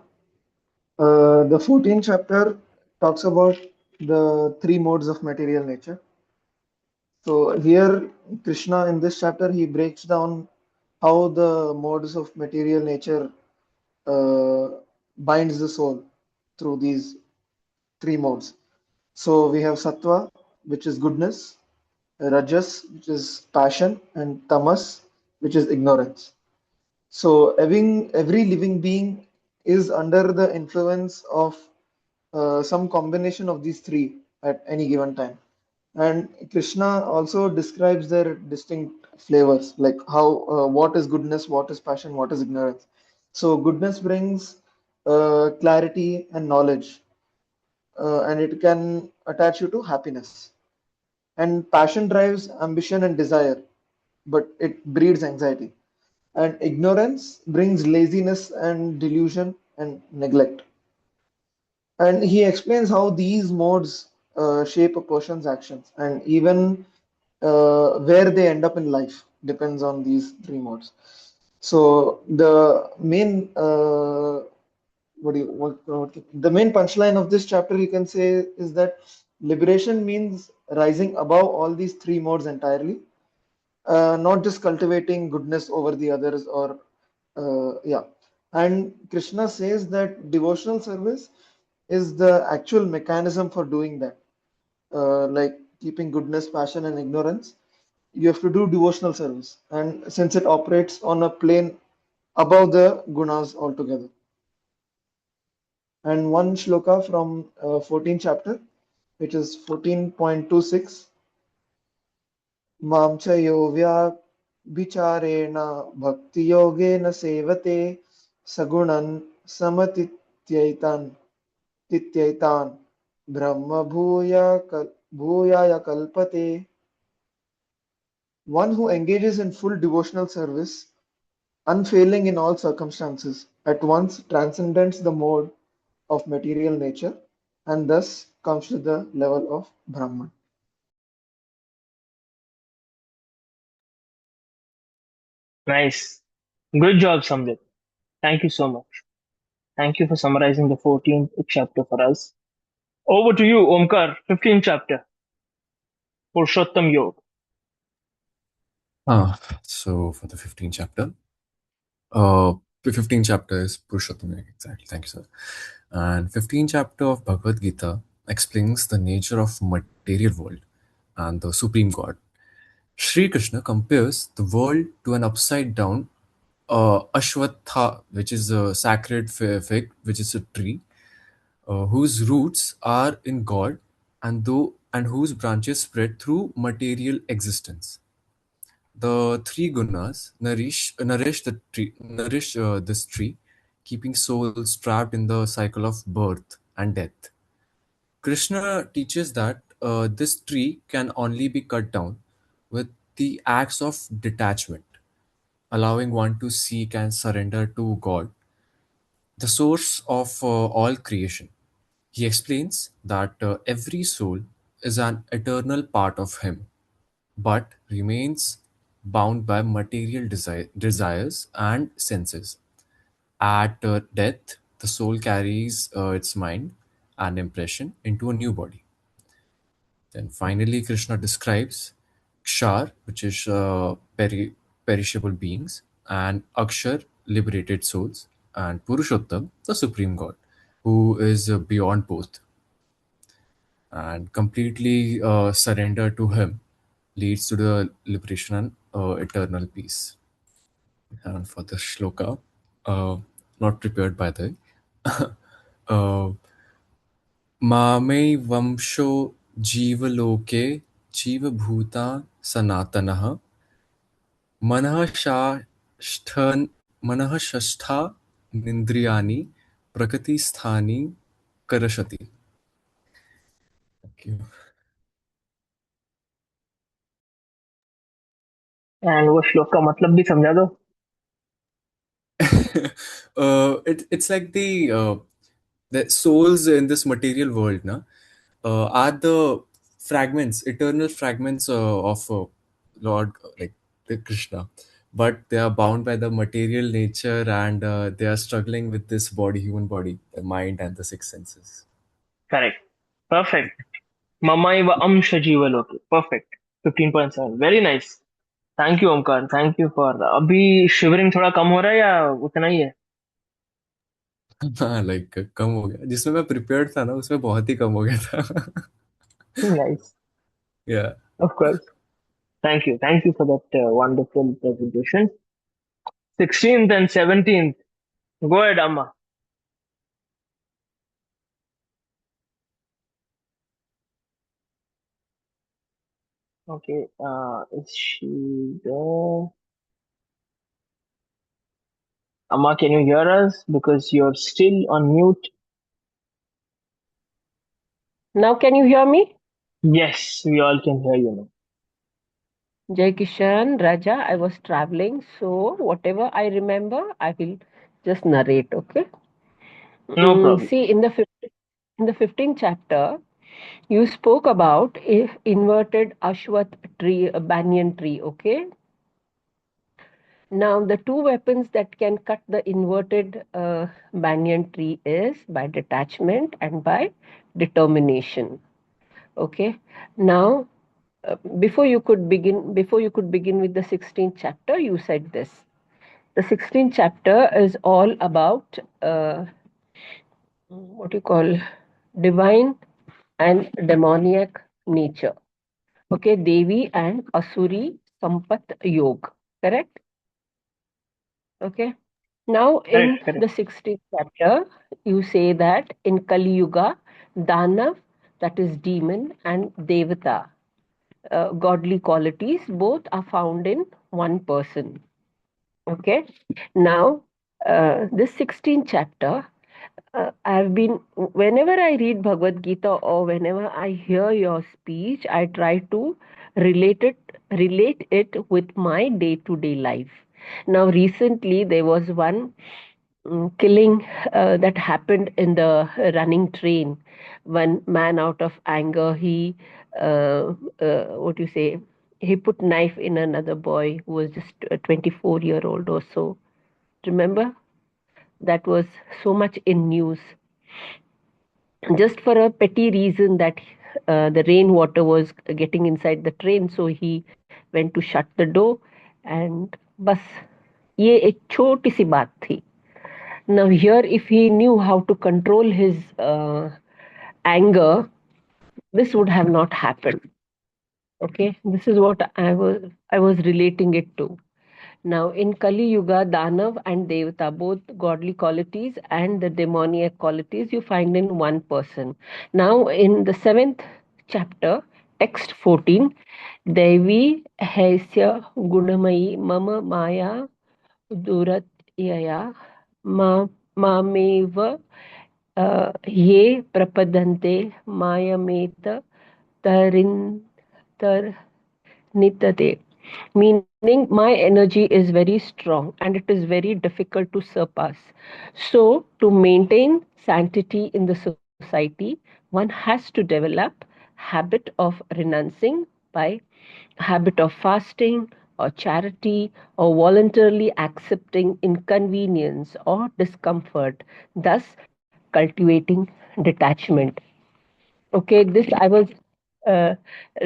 The 14th chapter talks about the three modes of material nature. So here, Krishna in this chapter, he breaks down how the modes of material nature uh, binds the soul through these three modes. So we have sattva, which is goodness, rajas, which is passion, and tamas, which is ignorance. So every living being is under the influence of some combination of these three at any given time. And Krishna also describes their distinct flavors, like how what is goodness, what is passion, what is ignorance. So goodness brings clarity and knowledge, and it can attach you to happiness. And passion drives ambition and desire, but it breeds anxiety. And ignorance brings laziness and delusion and neglect. And he explains how these modes shape a person's actions, and even where they end up in life depends on these three modes. So the main the main punchline of this chapter, you can say, is that liberation means rising above all these three modes entirely, not just cultivating goodness over the others, or yeah. And Krishna says that devotional service is the actual mechanism for doing that. Like keeping goodness, passion, and ignorance, you have to do devotional service, and since it operates on a plane above the gunas altogether. And one shloka from 14th chapter, which is 14.26. Mam cha yo vichareena bhakti yogena sevate sagunan samatityaitan tityaitan brahma bhuyaya kalpate. One who engages in full devotional service, unfailing in all circumstances, at once transcends the mode of material nature and thus comes to the level of Brahman. Nice. Good job, Samvit. Thank you so much. Thank you for summarizing the 14th chapter for us. Over to you, Omkar, 15th chapter, Purushottam Yoga. So for the 15th chapter, the 15th chapter is Purushottam Yoga, exactly. Thank you, sir. And 15th chapter of Bhagavad Gita explains the nature of material world and the supreme God. Sri Krishna compares the world to an upside down Ashwatha, which is a sacred fig, which is a tree, whose roots are in God and whose branches spread through material existence. The three gunas nourish this tree, keeping souls trapped in the cycle of birth and death. Krishna teaches that this tree can only be cut down with the acts of detachment, allowing one to seek and surrender to God, the source of all creation. He explains that every soul is an eternal part of him, but remains bound by material desires and senses. At death, the soul carries its mind and impression into a new body. Then finally, Krishna describes Kshar, which is perishable beings, and Akshar, liberated souls, and Purushottam, the supreme God, who is beyond both. And completely surrender to him leads to the liberation and eternal peace. And for the shloka, uh, not prepared by the uh, Mame vamsho jivaloke जीवभूता सनातनः मनः शाष्ठन् मनः षष्ठानीन्द्रियाणि प्रकृतिस्थानि करशति. Thank you. And वो श्लोक का मतलब भी समझा दो. It's like the souls in this material world, na, are the fragments, eternal fragments of Lord, like the Krishna, but they are bound by the material nature, and they are struggling with this body, human body, the mind, and the six senses. Correct. Perfect. ममैव अंश जीवलोके. Perfect. 15.7. Very nice. Thank you Omkar. Thank you for. अभी shivering थोड़ा कम हो रहा है या उतना ही है? हाँ, लाइक कम हो गया. जिसमें मैं प्रिपेयर्ड था ना, उसमें बहुत ही कम हो गया था. Nice. Yeah. Of course. Thank you for that wonderful presentation. 16th and 17th. Go ahead, Amma. Okay, is she there? Amma, can you hear us? Because you're still on mute. Now can you hear me? Yes, we all can hear you now. Jai Kishan, Raja, I was traveling, so whatever I remember, I will just narrate, okay? No problem. See, in the 15th chapter, you spoke about a inverted Ashwath tree, a banyan tree, okay? Now, the two weapons that can cut the inverted banyan tree is by detachment and by determination, okay? Now, before you could begin with the 16th chapter, you said this. The 16th chapter is all about what you call divine and demoniac nature. Okay, Devi and Asuri Sampat Yog. Correct? Okay. Now, in Correct, correct. the 16th chapter, you say that in Kali Yuga, Danav, that is demon, and Devata, godly qualities, both are found in one person. Okay. Now, this 16th chapter, whenever I read Bhagavad Gita or whenever I hear your speech, I try to relate it with my day to day life. Now, recently, there was one killing that happened in the running train. One man, out of anger, he what do you say? He put knife in another boy who was just a 24-year-old or so. Remember, that was so much in news, just for a petty reason that the rainwater was getting inside the train, so he went to shut the door, and bas, ये एक छोटी सी बात थी. Now here, if he knew how to control his anger, this would have not happened. Okay, this is what I was relating it to. Now, in Kali Yuga, Danav and Devata, both godly qualities and the demoniac qualities, you find in one person. Now, in the 7th chapter, text 14, Devi Haisya Gunamayi Mama Maya Duratyaya Mameva Ye Prapadante Mayameta Tarin Tar Nitate, meaning my energy is very strong and it is very difficult to surpass. So, to maintain sanctity in the society, one has to develop habit of renouncing by habit of fasting or charity or voluntarily accepting inconvenience or discomfort, thus cultivating detachment. Okay, this I was uh,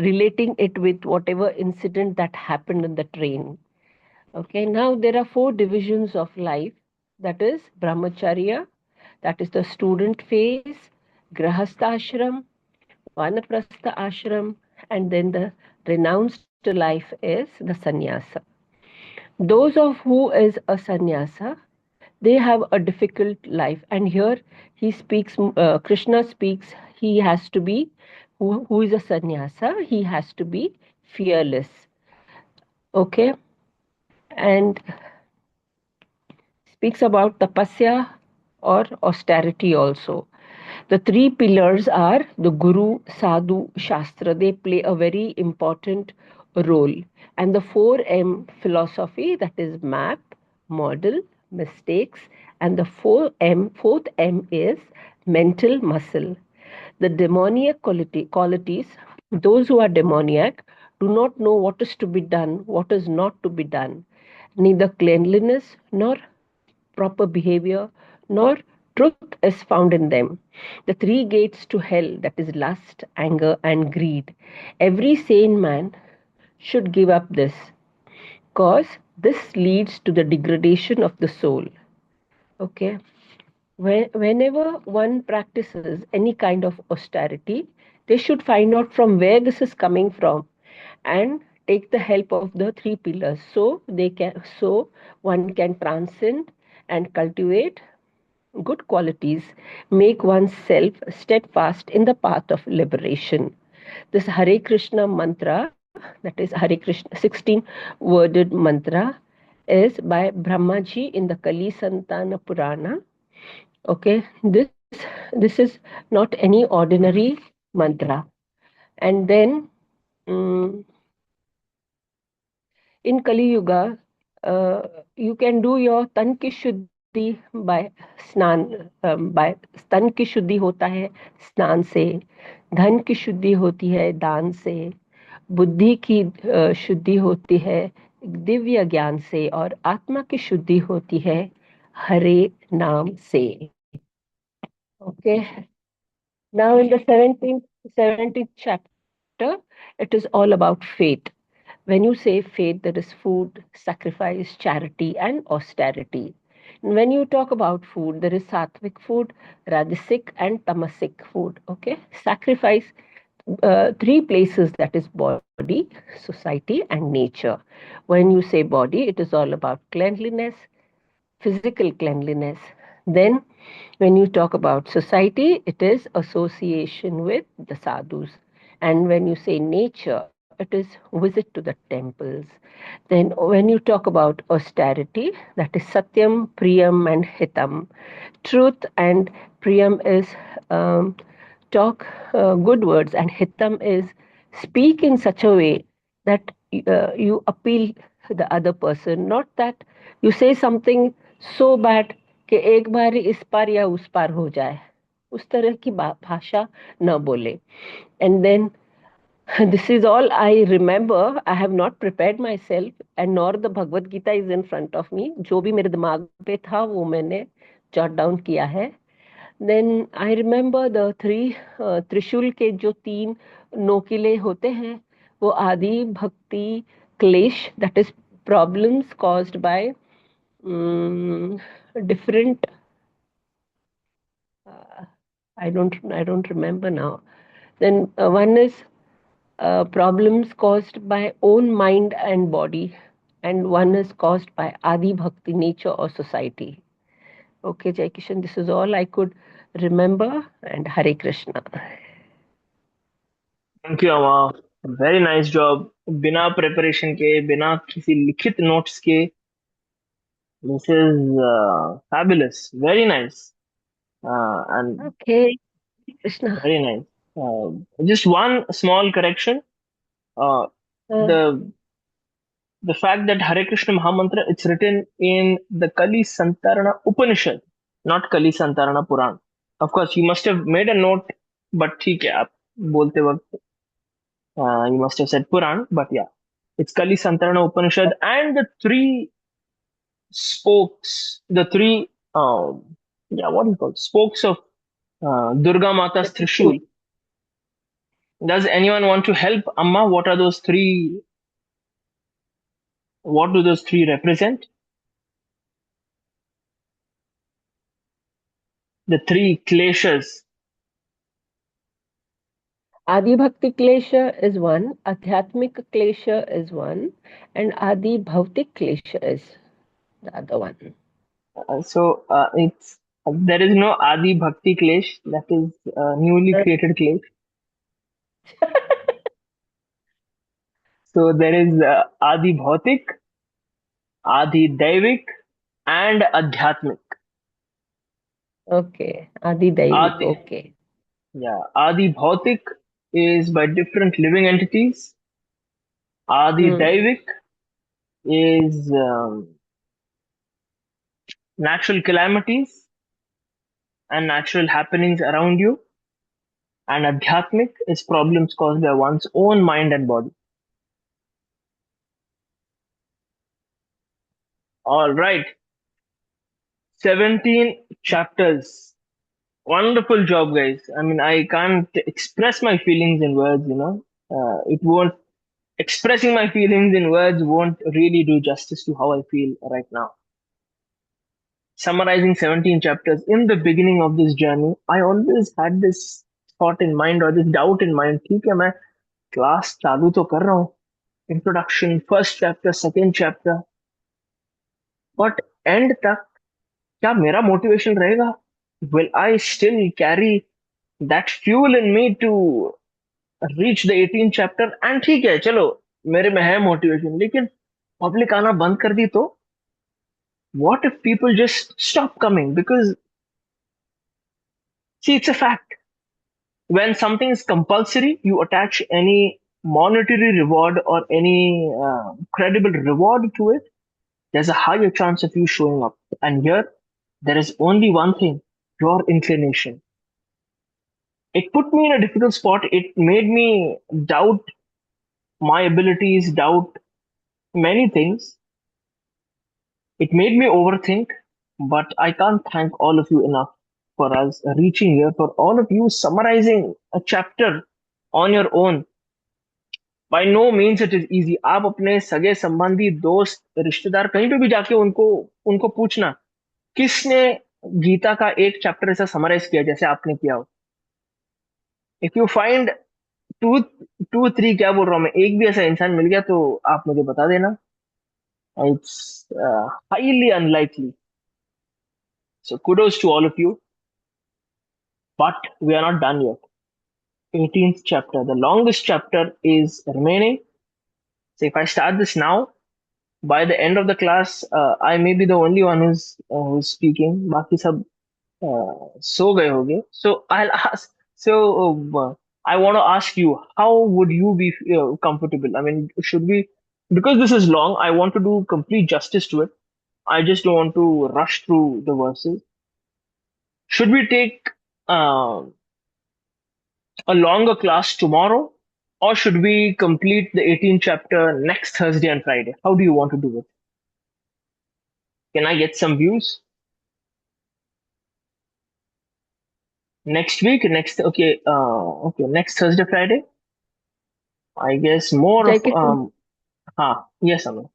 relating it with whatever incident that happened in the train. Okay, now there are 4 divisions of life, that is brahmacharya, that is the student phase, grahastha ashram, vanaprastha ashram, and then the renounced life is the sannyasa. Those of who is a sannyasa, they have a difficult life, and here he speaks, Krishna speaks, he has to be who is a sannyasa, he has to be fearless. Okay, and speaks about tapasya or austerity also. The three pillars are the Guru, Sadhu, Shastra. They play a very important role. And the 4M philosophy, that is map, model, mistakes, and the fourth M is mental muscle. The demoniac qualities, those who are demoniac, do not know what is to be done, what is not to be done. Neither cleanliness nor proper behavior, nor truth is found in them. The three gates to hell, that is lust, anger, and greed. Every sane man should give up this, because this leads to the degradation of the soul. Okay? Whenever one practices any kind of austerity, they should find out from where this is coming from and take the help of the three pillars, so one can transcend and cultivate good qualities, make oneself steadfast in the path of liberation. This Hare Krishna mantra, that is Hare Krishna 16 worded mantra, is by Brahmaji in the Kali Santana Purana. Okay, this is not any ordinary mantra. And then um, in Kali Yuga, you can do your tan ki shuddhi by स्नान by तन की शुद्धि होता है स्नान से, धन की शुद्धि होती है दान से, बुद्धि की शुद्धि होती है दिव्य ज्ञान से, और आत्मा की शुद्धि होती है हरे नाम से. Okay. Now in the 17th chapter, it is all about faith. When you say faith, there is food, sacrifice, charity, and austerity. When you talk about food, there is sattvic food, rajasic, and tamasic food. Okay, sacrifice, three places, that is body, society, and nature. When you say body, it is all about cleanliness, physical cleanliness. Then, when you talk about society, it is association with the sadhus. And when you say nature, it is visit to the temples. Then, when you talk about austerity, that is satyam, priyam, and hitam. Truth and priyam is talk good words, and hitam is speak in such a way that you appeal the other person, not that you say something so bad कि एक बार इस पार या उस पार हो जाए, उस तरह की भाषा न बोले. And then this is all I remember. I have not prepared myself, and nor the Bhagavad Gita is in front of me. जो भी मेरे दिमाग पे था वो मैंने jot down किया है. Then I remember the three त्रिशूल के जो तीन नोकिले होते हैं, वो आदि भक्ति क्लेश, that is problems caused by different I don't remember now. Then one is problems caused by own mind and body, and one is caused by adi bhakti, nature or society. Okay, Jai Kishan, this is all I could remember, and Hare Krishna. Thank you अमा, very nice job. बिना preparation के, बिना किसी लिखित notes के, this is fabulous, very nice and Okay, Krishna. Very nice. Just one small correction. Uh, Uh, the the fact that Hare Krishna Mahamantra, it's written in the Kali Santarana Upanishad, not Kali Santarana Puran. Of course, you must have made a note, but ठीक है, आप बोलते वक्त you must have said Puran, but yeah, it's Kali Santarana Upanishad, and the three spokes, the three what do you call it? Spokes of Durga Mata's Trishul. Does anyone want to help Amma? What are those three? What do those three represent? The three kleshas. Adi Bhakti Klesha is one, Adhyatmik Klesha is one, and Adi Bhautik Klesha is the other one. So it's there is no Adi Bhakti Klesh, that is newly created Klesh. So there is Adi Bhautik, Adi Daivik, and Adhyatmik. Okay. Adi Daivik. Adi, Okay. yeah, Adi Bhautik is by different living entities. Adi Hmm. Daivik is natural calamities and natural happenings around you. And Adhyatmik is problems caused by one's own mind and body. All right, 17 chapters. Wonderful job, guys. I mean, I can't express my feelings in words, you know. It won't, expressing my feelings in words won't really do justice to how I feel right now. Summarizing 17 chapters in the beginning of this journey, I always had this thought in mind or this doubt in mind. ठीक है, मैं class चालू तो कर रहा हूँ, introduction, first chapter, second chapter, but and तक क्या मेरा मोटिवेशन रहेगा? Will I still carry that fuel in me to reach the 18th chapter? And ठीक है, चलो, मेरे में है मोटिवेशन, लेकिन पब्लिक आना बंद कर दी तो what if people just stop coming? Because see, it's a fact. When something is compulsory, you attach any monetary reward or any credible reward to it, there's a higher chance of you showing up. And here, there is only one thing, your inclination. It put me in a difficult spot. It made me doubt my abilities, doubt many things. It made me overthink, but I can't thank all of you enough for us reaching here, for all of you summarizing a chapter on your own. By no means it is easy. आप अपने सगे संबंधी, दोस्त, रिश्तेदार कहीं पे भी जाके उनको उनको पूछना किसने गीता का एक चैप्टर ऐसा समराइज किया जैसे आपने किया हो. If you find two two three, क्या बोल रहा हूँ मैं, एक भी ऐसा इंसान मिल गया तो आप मुझे बता देना. It's highly unlikely. So kudos to all of you, but we are not done yet. 18th chapter, the longest chapter, is remaining. So if I start this now, by the end of the class, I may be the only one who's speaking. बाकी सब सो गए होंगे. So I'll ask. So I want to ask you, how would you be comfortable? I mean, should we? Because this is long, I want to do complete justice to it. I just don't want to rush through the verses. Should we take uh, a longer class tomorrow, or should we complete the 18th chapter next Thursday and Friday? How do you want to do it? Can I get some views? Next week, next okay, next Thursday, Friday. I guess more of Jaikishan, yes, Aman.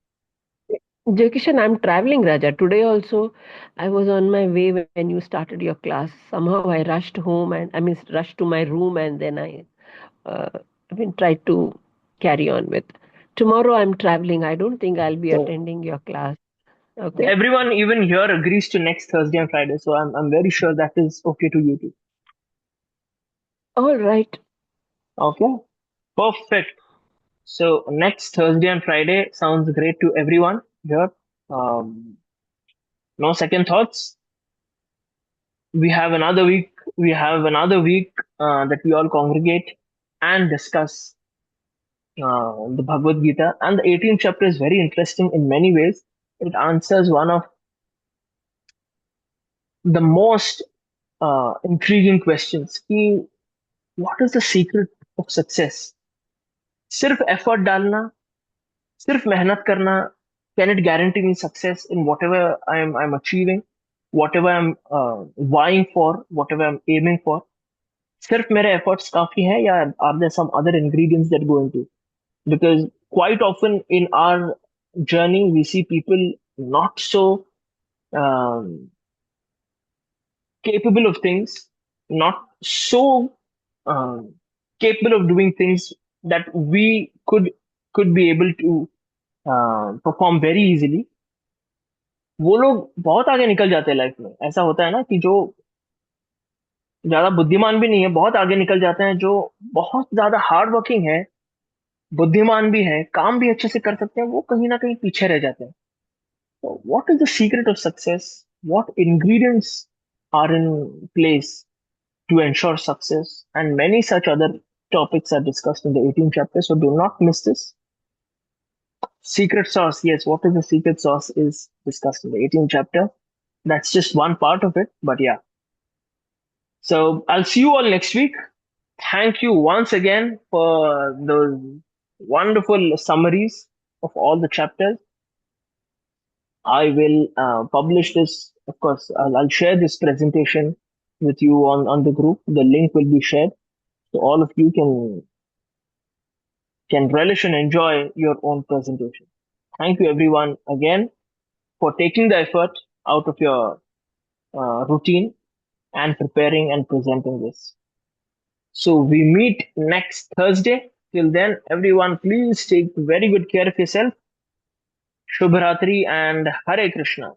Jaikishan, I'm traveling, Raja. Today also, I was on my way when you started your class. Somehow I rushed home and rushed to my room, and then uh, tried to carry on with. Tomorrow I'm traveling. I don't think I'll be So attending your class. Okay. everyone even here agrees to next Thursday and Friday. So I'm very sure that is okay to you too. All right. Okay, perfect. So next Thursday and Friday sounds great to everyone here. Um, no second thoughts. We have another week. We have another week that we all congregate and discuss the Bhagavad Gita. And the 18th chapter is very interesting in many ways. It answers one of the most intriguing questions. कि what is the secret of success? सिर्फ effort डालना, सिर्फ मेहनत करना, can it guarantee me success in whatever I'm achieving, whatever I'm vying for, whatever I'm aiming for? सिर्फ मेरे efforts काफी हैं या are there some other ingredients that go into? Because quite often in our journey we see people not so um, capable of things, not so um, capable of doing things that we could be able to perform very easily. वो लोग बहुत आगे निकल जाते हैं life में. ऐसा होता है ना कि जो ज्यादा बुद्धिमान भी नहीं है, बहुत आगे निकल जाते हैं, जो बहुत ज्यादा हार्ड वर्किंग है, बुद्धिमान भी है, काम भी अच्छे से कर सकते हैं, वो कहीं ना कहीं पीछे रह जाते हैं. So what is the secret of success? What ingredients are in place to ensure success? And many such other topics are discussed in the 18th chapter. So do not miss this. Secret sauce. Yes, what is the secret sauce is discussed in the 18th chapter. That's just one part of it. But yeah. So I'll see you all next week. Thank you once again for those wonderful summaries of all the chapters. I will publish this. Of course, I'll share this presentation with you on the group. The link will be shared, so all of you can relish and enjoy your own presentation. Thank you, everyone, again for taking the effort out of your routine and preparing and presenting this. So we meet next Thursday. Till then, everyone, please take very good care of yourself. Shubhratri and Hare Krishna.